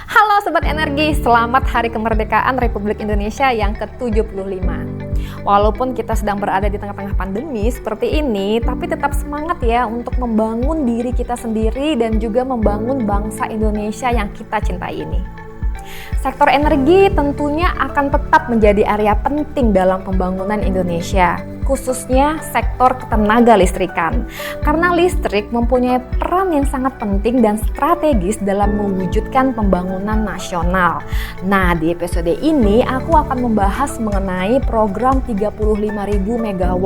Halo Sobat Energi, selamat Hari Kemerdekaan Republik Indonesia yang ke-75. Walaupun kita sedang berada di tengah-tengah pandemi seperti ini, tapi tetap semangat ya untuk membangun diri kita sendiri dan juga membangun bangsa Indonesia yang kita cintai ini. Sektor energi tentunya akan tetap menjadi area penting dalam pembangunan Indonesia, khususnya sektor ketenaga listrikan. Karena listrik mempunyai peran yang sangat penting dan strategis dalam mewujudkan pembangunan nasional. Nah, di episode ini aku akan membahas mengenai program 35.000 MW.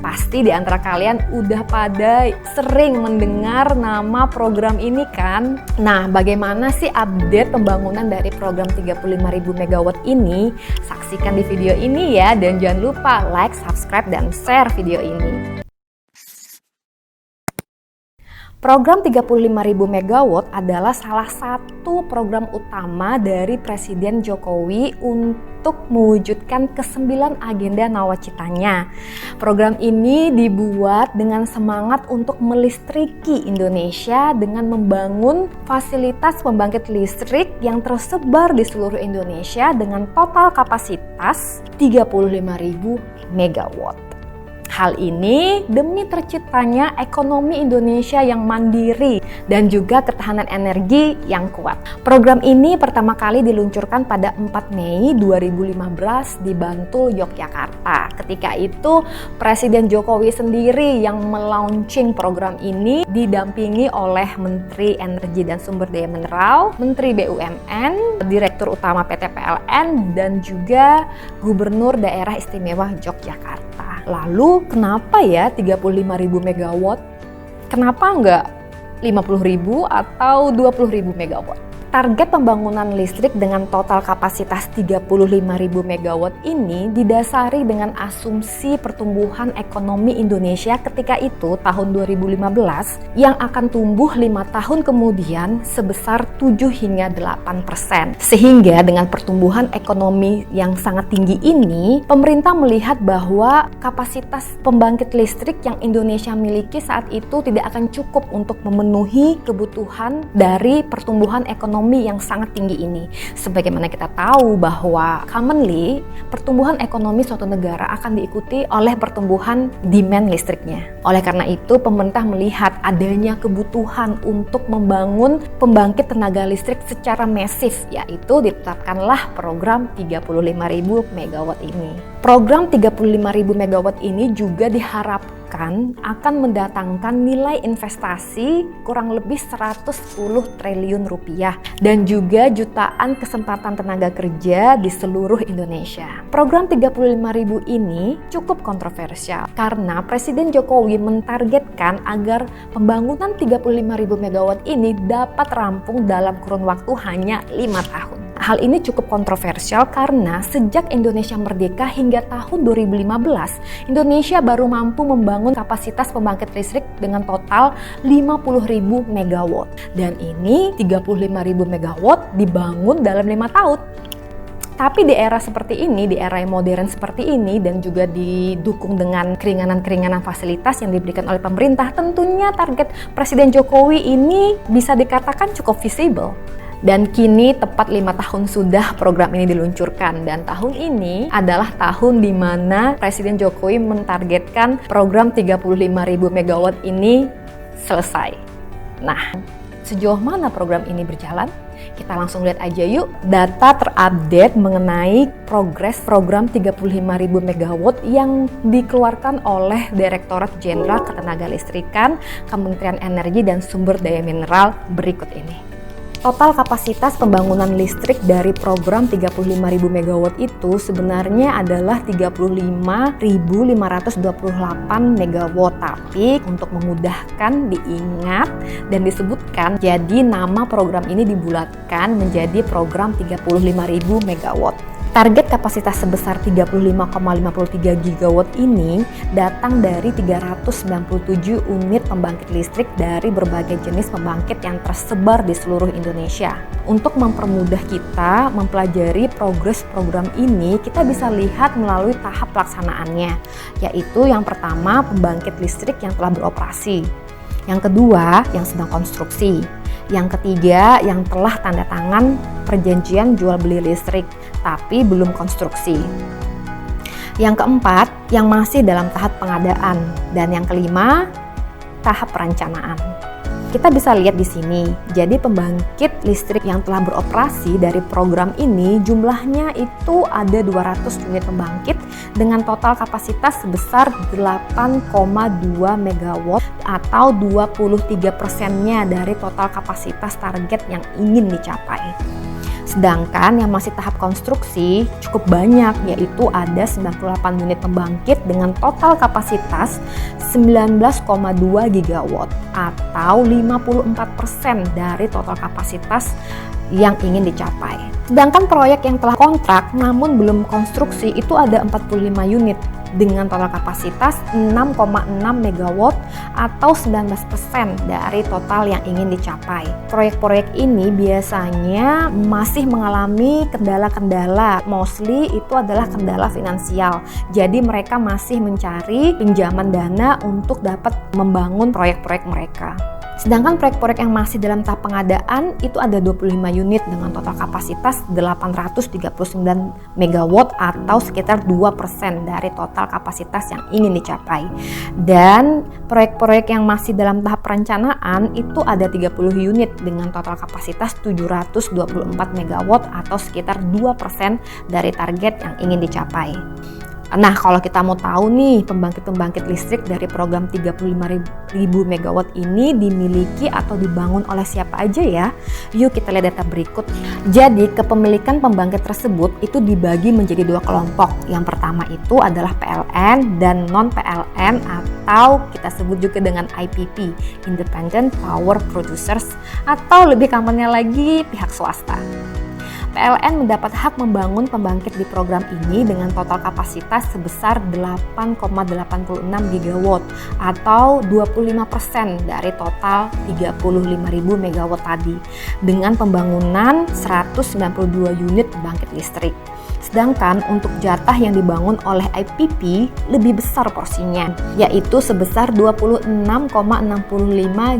Pasti di antara kalian udah pada sering mendengar nama program ini kan? Nah, bagaimana sih update pembangunan dari program 35.000 MW ini? Saksikan di video ini ya, dan jangan lupa like, subscribe, dan share video ini. Program 35.000 MW adalah salah satu program utama dari Presiden Jokowi untuk mewujudkan ke-9 agenda nawacitanya. Program ini dibuat dengan semangat untuk melistriki Indonesia dengan membangun fasilitas pembangkit listrik yang tersebar di seluruh Indonesia dengan total kapasitas 35.000 MW. Hal ini demi terciptanya ekonomi Indonesia yang mandiri dan juga ketahanan energi yang kuat. Program ini pertama kali diluncurkan pada 4 Mei 2015 di Bantul, Yogyakarta. Ketika itu Presiden Jokowi sendiri yang melaunching program ini didampingi oleh Menteri Energi dan Sumber Daya Mineral, Menteri BUMN, Direktur Utama PT PLN, dan juga Gubernur Daerah Istimewa Yogyakarta. Lalu kenapa ya 35.000 MW? Kenapa enggak 50.000 atau 20.000 MW? Target pembangunan listrik dengan total kapasitas 35.000 MW ini didasari dengan asumsi pertumbuhan ekonomi Indonesia ketika itu tahun 2015 yang akan tumbuh 5 tahun kemudian sebesar 7 hingga 8%. Sehingga dengan pertumbuhan ekonomi yang sangat tinggi ini, pemerintah melihat bahwa kapasitas pembangkit listrik yang Indonesia miliki saat itu tidak akan cukup untuk memenuhi kebutuhan dari pertumbuhan ekonomi yang sangat tinggi ini. Sebagaimana kita tahu bahwa commonly pertumbuhan ekonomi suatu negara akan diikuti oleh pertumbuhan demand listriknya. Oleh karena itu pemerintah melihat adanya kebutuhan untuk membangun pembangkit tenaga listrik secara masif, yaitu ditetapkanlah program 35.000 MW ini. Program 35.000 MW ini juga diharapkan akan mendatangkan nilai investasi kurang lebih 110 triliun rupiah dan juga jutaan kesempatan tenaga kerja di seluruh Indonesia. Program 35.000 ini cukup kontroversial karena Presiden Jokowi mentargetkan agar pembangunan 35.000 MW ini dapat rampung dalam kurun waktu hanya 5 tahun. Hal ini cukup kontroversial karena sejak Indonesia merdeka hingga tahun 2015, Indonesia baru mampu membangun kapasitas pembangkit listrik dengan total 50.000 MW. Dan ini 35.000 MW dibangun dalam 5 tahun. Tapi di era seperti ini, di era yang modern seperti ini dan juga didukung dengan keringanan-keringanan fasilitas yang diberikan oleh pemerintah, tentunya target Presiden Jokowi ini bisa dikatakan cukup visible. Dan kini tepat 5 tahun sudah program ini diluncurkan, dan tahun ini adalah tahun di mana Presiden Jokowi mentargetkan program 35.000 MW ini selesai. Nah, sejauh mana program ini berjalan? Kita langsung lihat aja yuk data terupdate mengenai progres program 35.000 MW yang dikeluarkan oleh Direktorat Jenderal Ketenagalistrikan, Kementerian Energi dan Sumber Daya Mineral berikut ini. Total kapasitas pembangunan listrik dari program 35.000 MW itu sebenarnya adalah 35.528 MW. Tapi untuk memudahkan diingat dan disebutkan, jadi nama program ini dibulatkan menjadi program 35.000 MW. Target kapasitas sebesar 35,53 GW ini datang dari 397 unit pembangkit listrik dari berbagai jenis pembangkit yang tersebar di seluruh Indonesia. Untuk mempermudah kita mempelajari progres program ini, kita bisa lihat melalui tahap pelaksanaannya, yaitu yang pertama pembangkit listrik yang telah beroperasi, yang kedua yang sedang konstruksi, Yang ketiga, yang telah tanda tangan perjanjian jual beli listrik tapi belum konstruksi. Yang keempat, yang masih dalam tahap pengadaan. Dan yang kelima, tahap perencanaan. Kita bisa lihat di sini, jadi pembangkit listrik yang telah beroperasi dari program ini jumlahnya itu ada 200 unit pembangkit dengan total kapasitas sebesar 8,2 MW atau 23%-nya dari total kapasitas target yang ingin dicapai. Sedangkan yang masih tahap konstruksi cukup banyak, yaitu ada 98 unit pembangkit dengan total kapasitas 19,2 GW atau 54% dari total kapasitas yang ingin dicapai. Sedangkan proyek yang telah kontrak namun belum konstruksi itu ada 45 unit dengan total kapasitas 6,6 MW atau 19% dari total yang ingin dicapai. Proyek-proyek ini biasanya masih mengalami kendala-kendala, mostly itu adalah kendala finansial. Jadi mereka masih mencari pinjaman dana untuk dapat membangun proyek-proyek mereka. Sedangkan proyek-proyek yang masih dalam tahap pengadaan itu ada 25 unit dengan total kapasitas 839 MW atau sekitar 2% dari total kapasitas yang ingin dicapai. Dan proyek-proyek yang masih dalam tahap perencanaan itu ada 30 unit dengan total kapasitas 724 MW atau sekitar 2% dari target yang ingin dicapai. Nah, kalau kita mau tahu nih pembangkit-pembangkit listrik dari program 35.000 MW ini dimiliki atau dibangun oleh siapa aja ya? Yuk kita lihat data berikut. Jadi kepemilikan pembangkit tersebut itu dibagi menjadi dua kelompok. Yang pertama itu adalah PLN dan non-PLN atau kita sebut juga dengan IPP, Independent Power Producers, atau lebih gampangnya lagi pihak swasta. PLN mendapat hak membangun pembangkit di program ini dengan total kapasitas sebesar 8,86 GW atau 25% dari total 35.000 MW tadi dengan pembangunan 192 unit pembangkit listrik. Sedangkan untuk jatah yang dibangun oleh IPP lebih besar porsinya, yaitu sebesar 26,65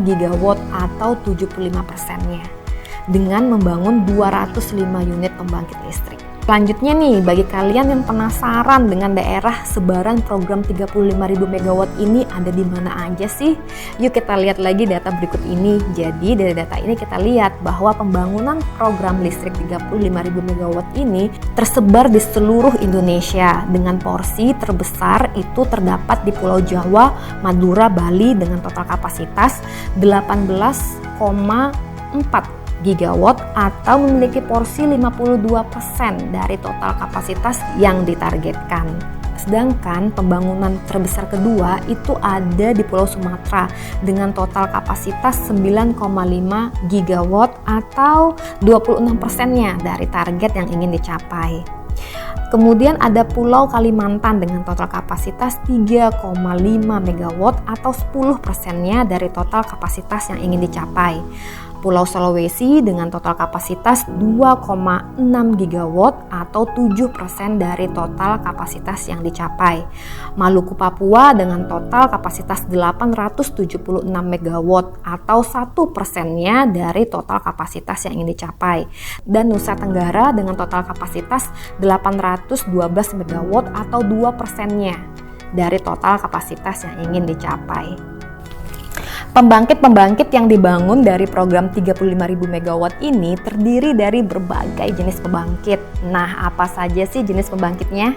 GW atau 75%-nya. Dengan membangun 205 unit pembangkit listrik. Selanjutnya nih, bagi kalian yang penasaran dengan daerah sebaran program 35.000 MW ini ada di mana aja sih? Yuk kita lihat lagi data berikut ini. Jadi dari data ini kita lihat bahwa pembangunan program listrik 35.000 MW ini tersebar di seluruh Indonesia dengan porsi terbesar itu terdapat di Pulau Jawa, Madura, Bali dengan total kapasitas 18,4 GW atau memiliki porsi 52% dari total kapasitas yang ditargetkan. Sedangkan pembangunan terbesar kedua itu ada di Pulau Sumatera dengan total kapasitas 9,5 GW atau 26%-nya dari target yang ingin dicapai. Kemudian ada Pulau Kalimantan dengan total kapasitas 3,5 MW atau 10%-nya dari total kapasitas yang ingin dicapai. Pulau Sulawesi dengan total kapasitas 2,6 GW atau 7% dari total kapasitas yang dicapai. Maluku Papua dengan total kapasitas 876 MW atau 1%-nya dari total kapasitas yang ingin dicapai. Dan Nusa Tenggara dengan total kapasitas 812 MW atau 2%-nya dari total kapasitas yang ingin dicapai. Pembangkit-pembangkit yang dibangun dari program 35.000 MW ini terdiri dari berbagai jenis pembangkit. Nah, apa saja sih jenis pembangkitnya?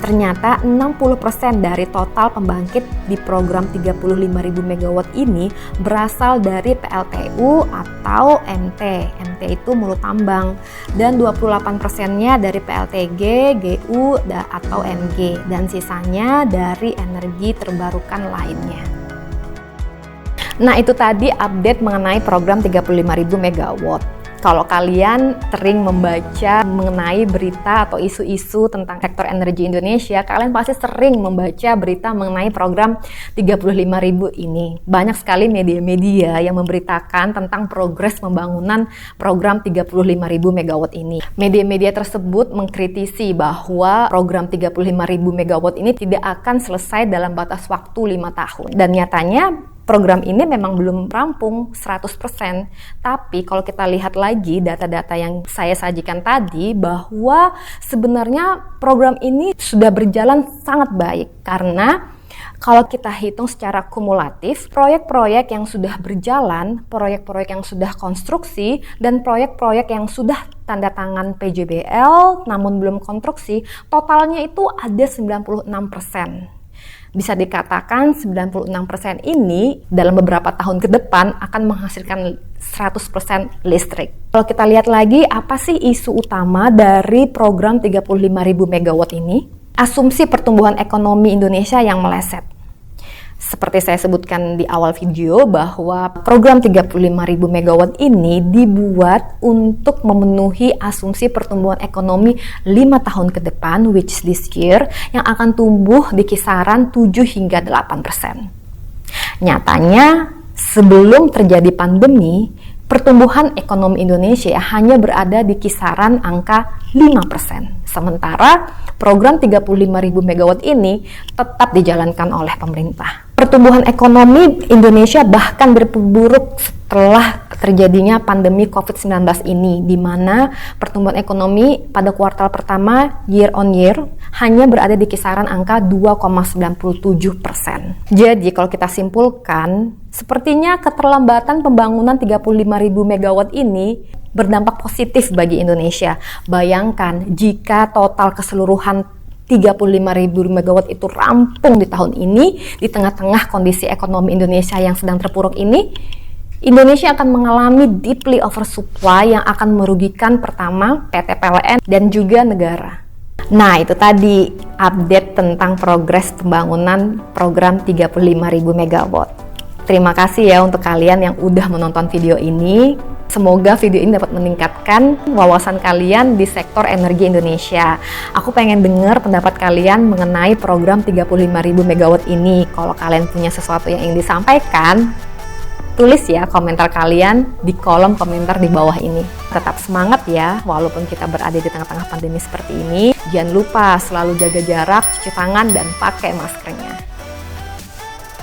Ternyata 60% dari total pembangkit di program 35.000 MW ini berasal dari PLTU atau MT. MT itu mulut tambang. Dan 28%-nya dari PLTG, GU, atau MG. Dan sisanya dari energi terbarukan lainnya. Nah, itu tadi update mengenai program 35.000 MW. Kalau kalian sering membaca mengenai berita atau isu-isu tentang sektor energi Indonesia, kalian pasti sering membaca berita mengenai program 35.000 ini. Banyak sekali media-media yang memberitakan tentang progres pembangunan program 35.000 MW ini. Media-media tersebut mengkritisi bahwa program 35.000 MW ini tidak akan selesai dalam batas waktu 5 tahun. Dan nyatanya program ini memang belum rampung 100%. Tapi kalau kita lihat lagi data-data yang saya sajikan tadi, bahwa sebenarnya program ini sudah berjalan sangat baik. Karena kalau kita hitung secara kumulatif, proyek-proyek yang sudah berjalan, proyek-proyek yang sudah konstruksi, dan proyek-proyek yang sudah tanda tangan PJBL namun belum konstruksi, totalnya itu ada 96%. Bisa dikatakan 96% ini dalam beberapa tahun ke depan akan menghasilkan 100% listrik. Kalau kita lihat lagi, apa sih isu utama dari program 35.000 megawatt ini? Asumsi pertumbuhan ekonomi Indonesia yang meleset. Seperti saya sebutkan di awal video, bahwa program 35.000 megawatt ini dibuat untuk memenuhi asumsi pertumbuhan ekonomi 5 tahun ke depan, which is this year, yang akan tumbuh di kisaran 7 hingga 8%. Nyatanya, sebelum terjadi pandemi, pertumbuhan ekonomi Indonesia hanya berada di kisaran angka 5%. Sementara program 35.000 megawatt ini tetap dijalankan oleh pemerintah. Pertumbuhan ekonomi Indonesia bahkan berburuk setelah terjadinya pandemi COVID-19 ini, di mana pertumbuhan ekonomi pada kuartal pertama year on year hanya berada di kisaran angka 2,97%. Jadi kalau kita simpulkan, sepertinya keterlambatan pembangunan 35.000 megawatt ini berdampak positif bagi Indonesia. Bayangkan jika total keseluruhan 35.000 megawatt itu rampung di tahun ini, di tengah-tengah kondisi ekonomi Indonesia yang sedang terpuruk ini, Indonesia akan mengalami deeply oversupply yang akan merugikan pertama PT PLN dan juga negara. Nah, itu tadi update tentang progres pembangunan program 35.000 megawatt. Terima kasih ya untuk kalian yang udah menonton video ini. Semoga video ini dapat meningkatkan wawasan kalian di sektor energi Indonesia. Aku pengen dengar pendapat kalian mengenai program 35.000 megawatt ini. Kalau kalian punya sesuatu yang ingin disampaikan, tulis ya komentar kalian di kolom komentar di bawah ini. Tetap semangat ya, walaupun kita berada di tengah-tengah pandemi seperti ini. Jangan lupa selalu jaga jarak, cuci tangan, dan pakai maskernya.